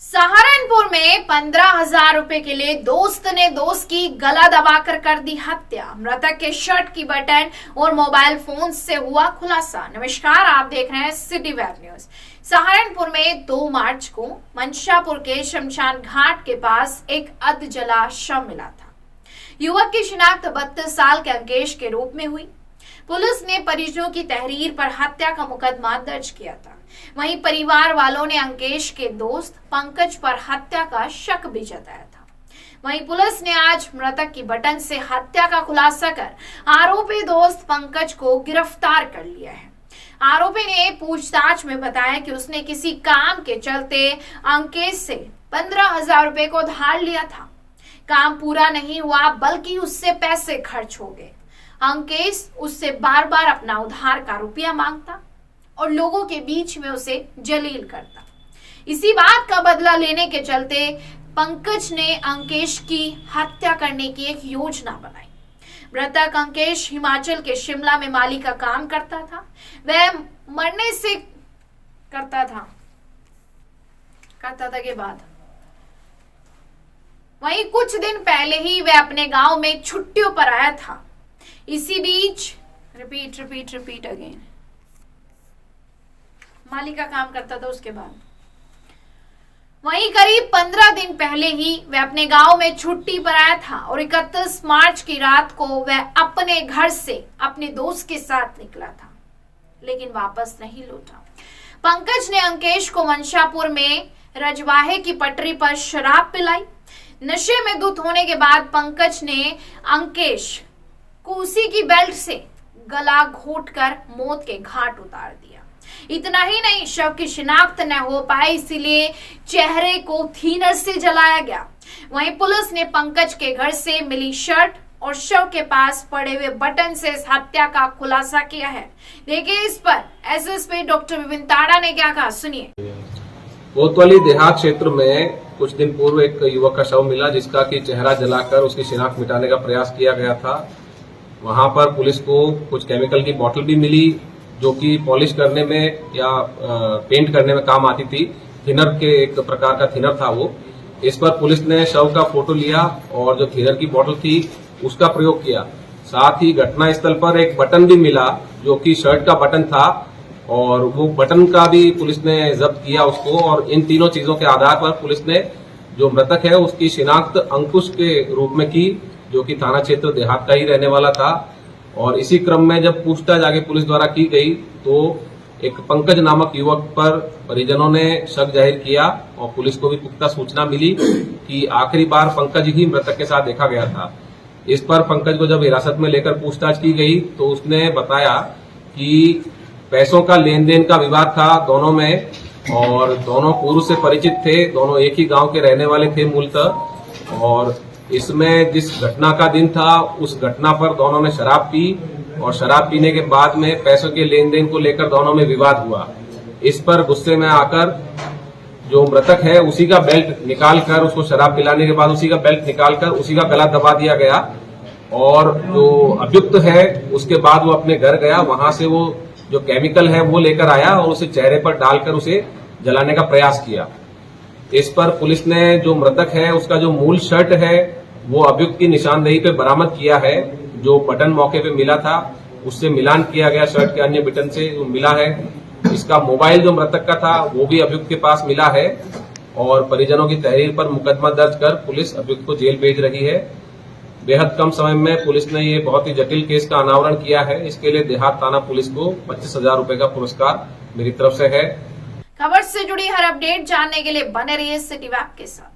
सहारनपुर में 15,000 रुपए के लिए दोस्त ने दोस्त की गला दबाकर कर दी हत्या। मृतक के शर्ट की बटन और मोबाइल फोन से हुआ खुलासा। नमस्कार, आप देख रहे हैं सिटी वेब न्यूज। सहारनपुर में 2 मार्च को मंशापुर के शमशान घाट के पास एक अधजला शव मिला था। युवक की शिनाख्त 32 साल के अंकेश के रूप में हुई। पुलिस ने परिजनों की तहरीर पर हत्या का मुकदमा दर्ज किया था। वहीं परिवार वालों ने अंकेश के दोस्त पंकज पर हत्या का शक भी जताया था। वहीं पुलिस ने आज मृतक की बटन से हत्या का खुलासा कर आरोपी दोस्त पंकज को गिरफ्तार कर लिया है। आरोपी ने पूछताछ में बताया कि उसने किसी काम के चलते अंकेश से 15,000 रुपए को धार लिया था। काम पूरा नहीं हुआ, बल्कि उससे पैसे खर्च हो गए। अंकेश उससे बार बार अपना उधार का रुपया मांगता और लोगों के बीच में उसे जलील करता। इसी बात का बदला लेने के चलते पंकज ने अंकेश की हत्या करने की एक योजना बनाई। मृतक अंकेश हिमाचल के शिमला में माली का काम करता था। वह मरने से करता था के बाद वहीं कुछ दिन पहले ही वह अपने गांव में छुट्टियों पर आया था। इसी बीच रिपीट अगेन माली का काम करता था। उसके बाद वहीं करीब 15 दिन पहले ही वह अपने गांव में छुट्टी पर आया था और 31 मार्च की रात को वह अपने घर से अपने दोस्त के साथ निकला था, लेकिन वापस नहीं लौटा। पंकज ने अंकेश को मंशापुर में रजवाहे की पटरी पर शराब पिलाई। नशे में धुत होने के बाद पंकज ने अंकेश को उसी की बेल्ट से गला घोंटकर मौत के घाट उतार दिया। इतना ही नहीं, शव की शिनाख्त न हो पाए, इसीलिए चेहरे को थीनर से जलाया गया। वहीं पुलिस ने पंकज के घर से मिली शर्ट और शव के पास पड़े हुए बटन से इस हत्या का खुलासा किया है। देखिए इस पर एसएसपी डॉक्टर विपिन ताड़ा ने क्या कहा, सुनिए। कोतवाली देहात क्षेत्र में कुछ दिन पूर्व एक युवक का शव मिला, जिसका कि चेहरा जलाकर उसकी शिनाख्त मिटाने का प्रयास किया गया था। वहां पर पुलिस को कुछ केमिकल की बोतल भी मिली, जो कि पॉलिश करने में या पेंट करने में काम आती थी। थिनर के एक प्रकार का थिनर था वो। इस पर पुलिस ने शव का फोटो लिया और जो थिनर की बोतल थी उसका प्रयोग किया। साथ ही घटना स्थल पर एक बटन भी मिला, जो कि शर्ट का बटन था, और वो बटन का भी पुलिस ने जब्त किया उसको। और इन तीनों चीजों के आधार पर पुलिस ने जो मृतक है उसकी शिनाख्त अंकुश के रूप में की, जो कि थाना क्षेत्र देहात का ही रहने वाला था। और इसी क्रम में जब पूछताछ आगे पुलिस द्वारा की गई तो एक पंकज नामक युवक पर परिजनों ने शक जाहिर किया और पुलिस को भी पुख्ता सूचना मिली कि आखिरी बार पंकज ही मृतक के साथ देखा गया था। इस पर पंकज को जब हिरासत में लेकर पूछताछ की गई तो उसने बताया कि पैसों का लेन देन का विवाद था दोनों में, और दोनों पूर्व से परिचित थे। दोनों एक ही गांव के रहने वाले थे मूलतः। और इसमें जिस घटना का दिन था उस घटना पर दोनों ने शराब पी और शराब पीने के बाद में पैसों के लेन देन को लेकर दोनों में विवाद हुआ। इस पर गुस्से में आकर जो मृतक है उसी का बेल्ट निकालकर, उसको शराब पिलाने के बाद उसी का बेल्ट निकालकर उसी का गला दबा दिया गया। और जो अभियुक्त है उसके बाद वो अपने घर गया, वहां से वो जो केमिकल है वो लेकर आया और उसे चेहरे पर डालकर उसे जलाने का प्रयास किया। इस पर पुलिस ने जो मृतक है उसका जो मूल शर्ट है वो अभियुक्त की निशानदेही पे बरामद किया है। जो बटन मौके पे मिला था उससे मिलान किया गया, शर्ट के अन्य बटन से मिला है। इसका मोबाइल जो मृतक का था वो भी अभियुक्त के पास मिला है। और परिजनों की तहरीर पर मुकदमा दर्ज कर पुलिस अभियुक्त को जेल भेज रही है। बेहद कम समय में पुलिस ने ये बहुत ही जटिल केस का अनावरण किया है। इसके लिए देहात थाना पुलिस को 25,000 रुपए का पुरस्कार मेरी तरफ से है। खबर से जुड़ी हर अपडेट जानने के लिए बने रहिए सिटी वेब के साथ।